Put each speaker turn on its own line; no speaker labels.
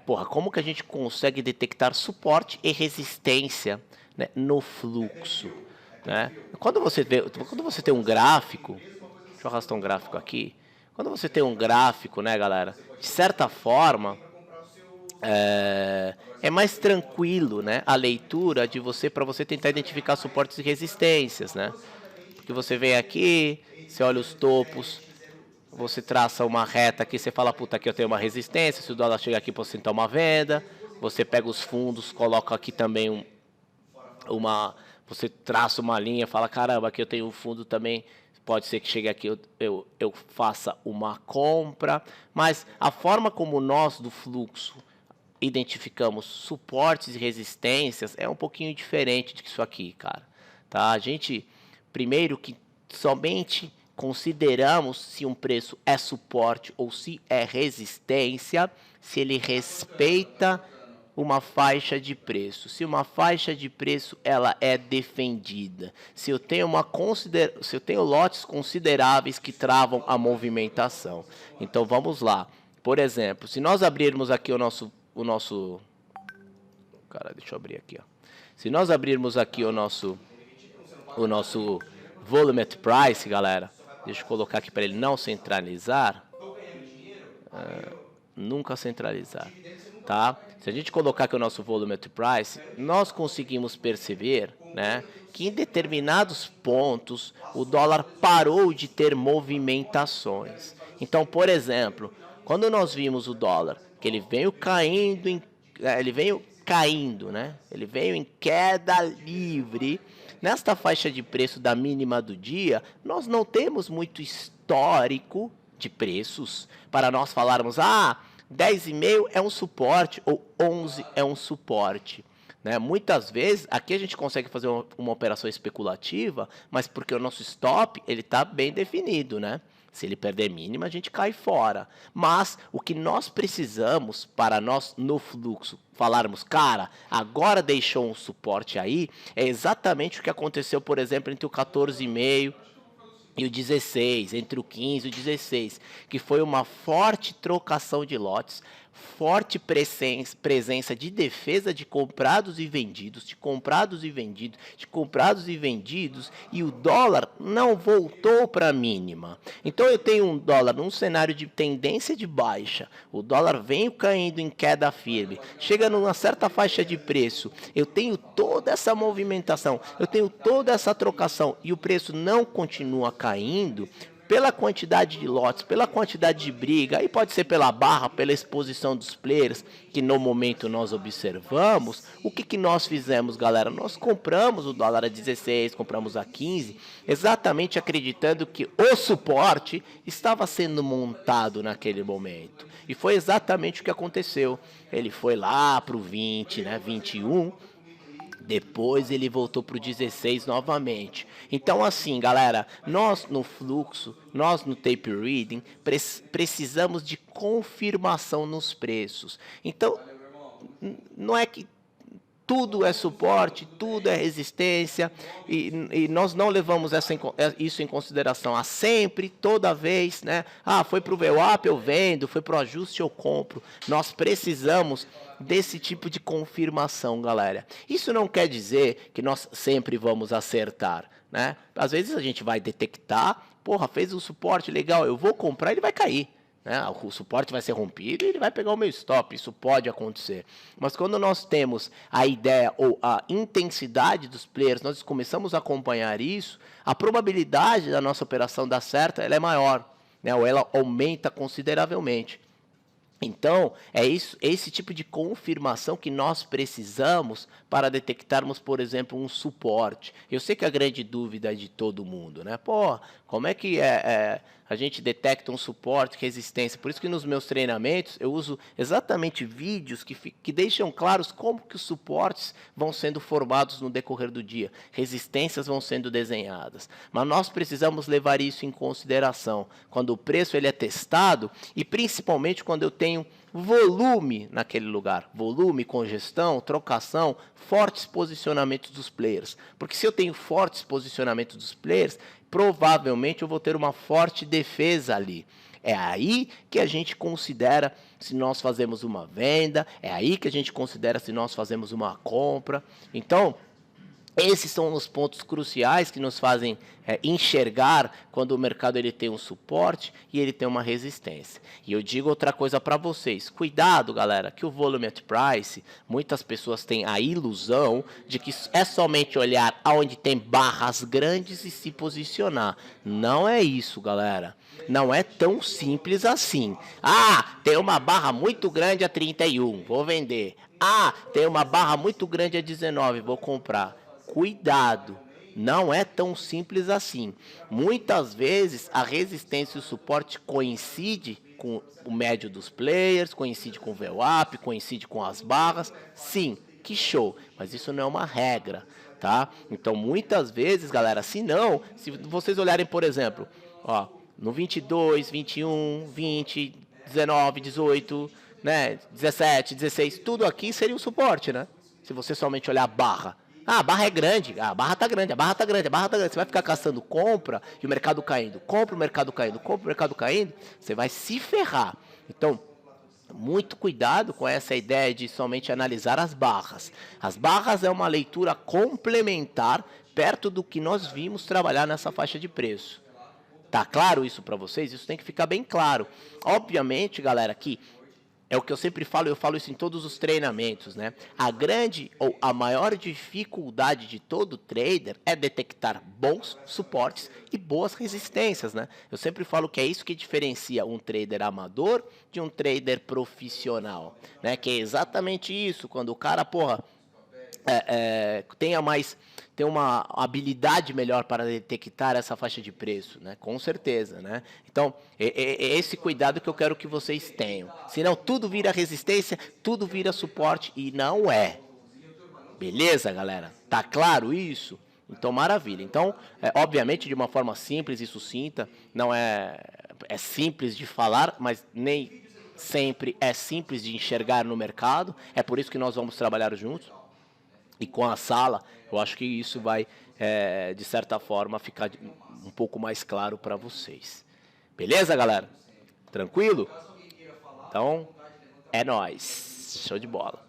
Porra, como que a gente consegue detectar suporte e resistência, né, no fluxo, né? Quando você tem um gráfico, deixa eu arrastar um gráfico aqui. Quando você tem um gráfico, né, galera, de certa forma, é mais tranquilo, né, a leitura de você para você tentar identificar suportes e resistências, né? Porque você vem aqui, você olha os topos, você traça uma reta aqui, você fala, puta, aqui eu tenho uma resistência, se o dólar chegar aqui, você tentar uma venda, você pega os fundos, coloca aqui também uma, você traça uma linha, fala, caramba, aqui eu tenho um fundo também, pode ser que chegue aqui, eu faça uma compra, mas a forma como nós do fluxo identificamos suportes e resistências é um pouquinho diferente disso aqui, cara. Tá? A gente, primeiro que somente consideramos se um preço é suporte ou se é resistência, se ele respeita uma faixa de preço. Se uma faixa de preço ela é defendida, se eu tenho se eu tenho lotes consideráveis que travam a movimentação. Então vamos lá. Por exemplo, se nós abrirmos aqui cara, deixa eu abrir aqui, ó. Se nós abrirmos aqui o nosso volume at price, galera, deixa eu colocar aqui para ele não centralizar, nunca centralizar, tá? Se a gente colocar aqui o nosso volume at price, nós conseguimos perceber, né, que em determinados pontos o dólar parou de ter movimentações. Então, por exemplo, quando nós vimos o dólar, que ele veio caindo, ele veio caindo, né? Ele veio em queda livre. Nesta faixa de preço da mínima do dia, nós não temos muito histórico de preços para nós falarmos, 10,5 é um suporte ou 11 é um suporte. Né? Muitas vezes, aqui a gente consegue fazer uma operação especulativa, mas porque o nosso stop ele está bem definido, né? Se ele perder mínima, a gente cai fora. Mas o que nós precisamos para nós, no fluxo, falarmos, cara, agora deixou um suporte aí, é exatamente o que aconteceu, por exemplo, entre o 14,5 e o 16, entre o 15 e o 16, que foi uma forte trocação de lotes, forte presença de defesa de comprados e vendidos, de comprados e vendidos, de comprados e vendidos, e o dólar não voltou para a mínima. Então eu tenho um dólar num cenário de tendência de baixa, o dólar vem caindo em queda firme, chega numa certa faixa de preço, eu tenho toda essa movimentação, eu tenho toda essa trocação e o preço não continua caindo, pela quantidade de lotes, pela quantidade de briga, aí pode ser pela barra, pela exposição dos players, que no momento nós observamos, o que nós fizemos, galera? Nós compramos o dólar a 16, compramos a 15, exatamente acreditando que o suporte estava sendo montado naquele momento. E foi exatamente o que aconteceu. Ele foi lá para o 20, né, 21, depois ele voltou para o 16 novamente. Então assim, galera, nós no fluxo, nós no tape reading, precisamos de confirmação nos preços. Então, não é que tudo é suporte, tudo é resistência, e nós não levamos isso em consideração a sempre, toda vez, né? Foi para o VWAP eu vendo, foi para o ajuste eu compro. Nós precisamos desse tipo de confirmação, galera. Isso não quer dizer que nós sempre vamos acertar, né? Às vezes a gente vai detectar, porra, fez um suporte legal, eu vou comprar, ele vai cair. Né? O suporte vai ser rompido e ele vai pegar o meu stop, isso pode acontecer. Mas quando nós temos a ideia ou a intensidade dos players, nós começamos a acompanhar isso, a probabilidade da nossa operação dar certo ela é maior, né? Ou ela aumenta consideravelmente. Então, é esse tipo de confirmação que nós precisamos para detectarmos, por exemplo, um suporte. Eu sei que a grande dúvida é de todo mundo, né? Pô, como é que a gente detecta um suporte, resistência? Por isso que nos meus treinamentos eu uso exatamente vídeos que deixam claros como que os suportes vão sendo formados no decorrer do dia, resistências vão sendo desenhadas. Mas nós precisamos levar isso em consideração quando o preço ele é testado e principalmente quando eu tenho volume naquele lugar, volume, congestão, trocação, fortes posicionamentos dos players, porque se eu tenho fortes posicionamentos dos players, provavelmente eu vou ter uma forte defesa ali. É aí que a gente considera se nós fazemos uma venda, é aí que a gente considera se nós fazemos uma compra. Então, esses são os pontos cruciais que nos fazem enxergar quando o mercado ele tem um suporte e ele tem uma resistência. E eu digo outra coisa para vocês. Cuidado, galera, que o volume at price, muitas pessoas têm a ilusão de que é somente olhar aonde tem barras grandes e se posicionar. Não é isso, galera. Não é tão simples assim. Ah, tem uma barra muito grande a 31, vou vender. Ah, tem uma barra muito grande a 19, vou comprar. Cuidado, não é tão simples assim. Muitas vezes a resistência e o suporte coincide com o médio dos players, coincide com o VWAP, coincide com as barras. Sim, que show, mas isso não é uma regra, tá? Então muitas vezes, galera, se não, se vocês olharem, por exemplo, ó, no 22, 21, 20, 19, 18, né, 17, 16, tudo aqui seria o suporte, né? Se você somente olhar a barra. Ah, a barra é grande, a barra tá grande, a barra tá grande, a barra tá grande. Você vai ficar caçando compra e o mercado caindo, compra o mercado caindo, compra o mercado caindo, você vai se ferrar. Então, muito cuidado com essa ideia de somente analisar as barras. As barras é uma leitura complementar perto do que nós vimos trabalhar nessa faixa de preço. Tá claro isso para vocês? Isso tem que ficar bem claro. Obviamente, galera, que é o que eu sempre falo, eu falo isso em todos os treinamentos, né? A grande ou a maior dificuldade de todo trader é detectar bons suportes e boas resistências, né? Eu sempre falo que é isso que diferencia um trader amador de um trader profissional, né? Que é exatamente isso, quando o cara, porra, tem uma habilidade melhor para detectar essa faixa de preço, né? Com certeza, né? Então, é esse cuidado que eu quero que vocês tenham. Senão, tudo vira resistência, tudo vira suporte e não é. Beleza, galera? Tá claro isso? Então, maravilha. Então, obviamente, de uma forma simples e sucinta, não é simples de falar, mas nem sempre é simples de enxergar no mercado. É por isso que nós vamos trabalhar juntos. E com a sala, eu acho que isso vai, de certa forma, ficar um pouco mais claro para vocês. Beleza, galera? Tranquilo? Então, é nóis. Show de bola.